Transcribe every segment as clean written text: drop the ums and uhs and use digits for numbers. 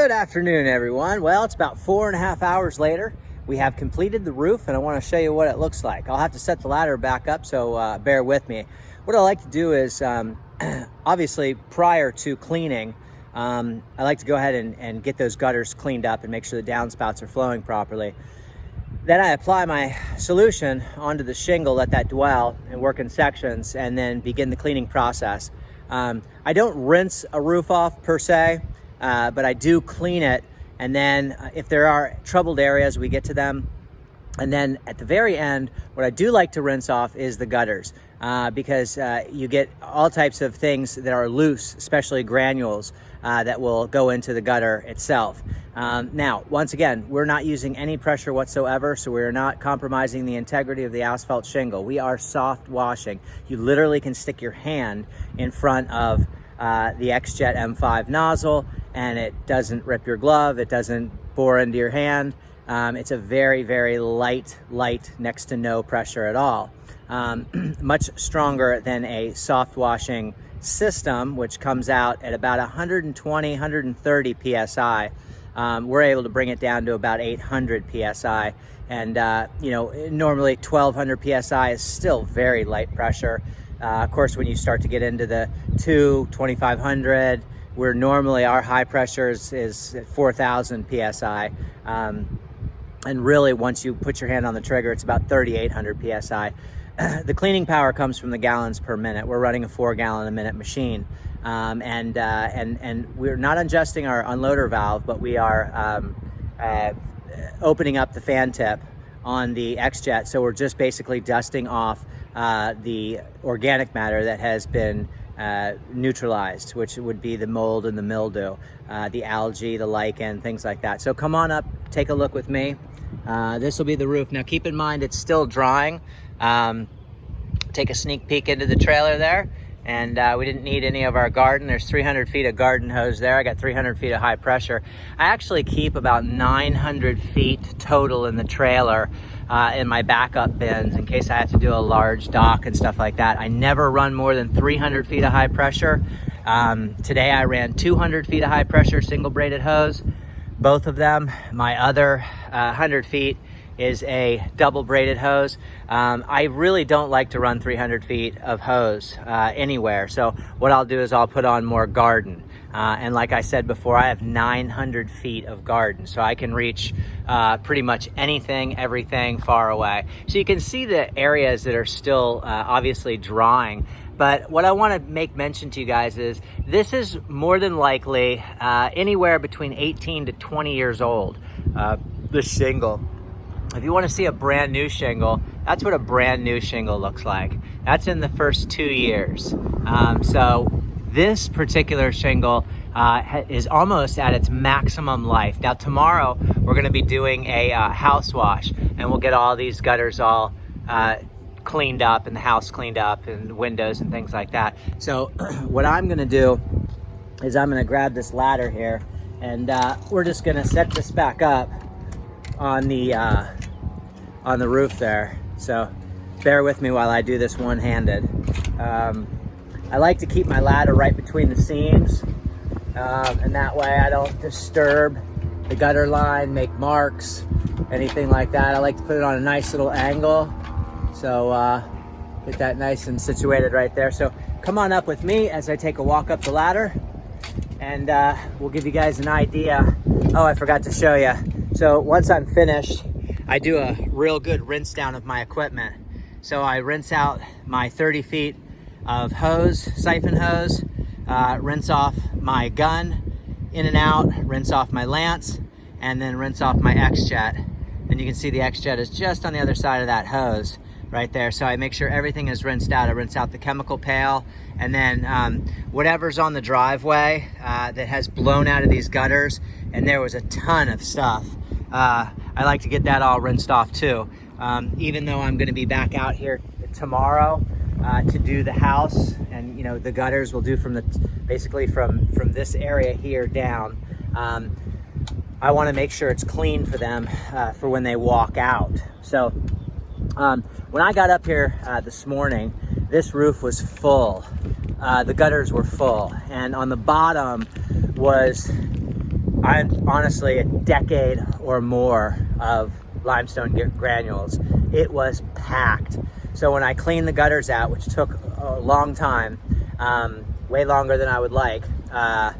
Good afternoon, everyone. Well, it's about 4.5 hours later. We have completed the roof, and I want to show you what it looks like. I'll have to set the ladder back up, so bear with me. What I like to do is, obviously, prior to cleaning, I like to go ahead and get those gutters cleaned up and make sure the downspouts are flowing properly. Then I apply my solution onto the shingle, let that dwell and work in sections, and then begin the cleaning process. I don't rinse a roof off per se, but I do clean it, and then if there are troubled areas, we get to them. And then at the very end, what I do like to rinse off is the gutters, because you get all types of things that are loose, especially granules, that will go into the gutter itself. Now, once again, we're not using any pressure whatsoever, so we're not compromising the integrity of the asphalt shingle. We are soft washing. You literally can stick your hand in front of the XJet M5 nozzle, and it doesn't rip your glove, it doesn't bore into your hand. It's a very, very light, next to no pressure at all. Much stronger than a soft washing system, which comes out at about 120, 130 PSI. We're able to bring it down to about 800 PSI. And, normally 1200 PSI is still very light pressure. Of course, when you start to get into the 2500, where normally our high pressure is at 4,000 PSI. And really, once you put your hand on the trigger, it's about 3,800 PSI. The cleaning power comes from the gallons per minute. We're running a 4-gallon-a-minute machine. And we're not adjusting our unloader valve, but we are opening up the fan tip on the XJet. So we're just basically dusting off the organic matter that has been neutralized, which would be the mold and the mildew, the algae, the lichen, things like that. So come on up, take a look with me. This will be the roof. Now keep in mind it's still drying. Take a sneak peek into the trailer there, and we didn't need any of our garden. There's 300 feet of garden hose there. I got 300 feet of high pressure. I actually keep about 900 feet total in the trailer in my backup bins in case I have to do a large dock and stuff like that. I never run more than 300 feet of high pressure. Today I ran 200 feet of high pressure single braided hose, both of them. My other 100 feet is a double braided hose. I really don't like to run 300 feet of hose anywhere. So what I'll do is I'll put on more garden. And like I said before, I have 900 feet of garden. So I can reach pretty much anything, everything far away. So you can see the areas that are still obviously drying. But what I want to make mention to you guys is this is more than likely anywhere between 18 to 20 years old, the shingle. If you want to see a brand new shingle, that's what a brand new shingle looks like. That's in the first 2 years. So this particular shingle is almost at its maximum life. Now tomorrow we're going to be doing a house wash, and we'll get all these gutters all cleaned up and the house cleaned up and windows and things like that. So what I'm going to do is I'm going to grab this ladder here, and we're just going to set this back up on the roof there. So bear with me while I do this one-handed. I like to keep my ladder right between the seams, and that way I don't disturb the gutter line, make marks, anything like that. I like to put it on a nice little angle, so get that nice and situated right there. So come on up with me as I take a walk up the ladder, and we'll give you guys an idea. Oh, I forgot to show you. So once I'm finished, I do a real good rinse down of my equipment. So I rinse out my 30 feet of hose, siphon hose, rinse off my gun in and out, rinse off my lance, and then rinse off my XJet. And you can see the XJet is just on the other side of that hose right there. So I make sure everything is rinsed out. I rinse out the chemical pail, and then whatever's on the driveway that has blown out of these gutters, and there was a ton of stuff. I like to get that all rinsed off too. Even though I'm going to be back out here tomorrow to do the house, and the gutters we'll do from basically from this area here down. I want to make sure it's clean for them for when they walk out. So when I got up here this morning, this roof was full. The gutters were full, and on the bottom was I'm honestly a decade or more of limestone granules. It was packed. So when I cleaned the gutters out, which took a long time, way longer than I would like, a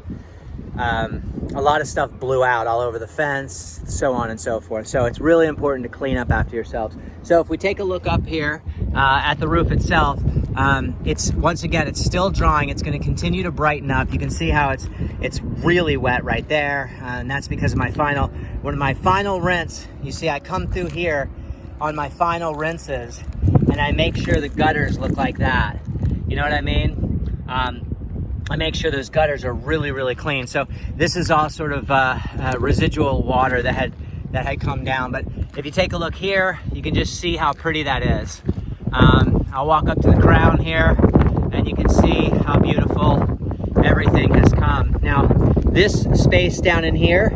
lot of stuff blew out all over the fence, so on and so forth. So it's really important to clean up after yourselves. So if we take a look up here at the roof itself, it's, once again, it's still drying. It's going to continue to brighten up. You can see how it's really wet right there, and that's because of one of my final rinse. You see, I come through here on my final rinses, and I make sure the gutters look like that. You know what I mean? I make sure those gutters are really, really clean. So this is all sort of residual water that had come down. But if you take a look here, you can just see how pretty that is. I'll walk up to the crown here, and you can see how beautiful everything has come. Now, this space down in here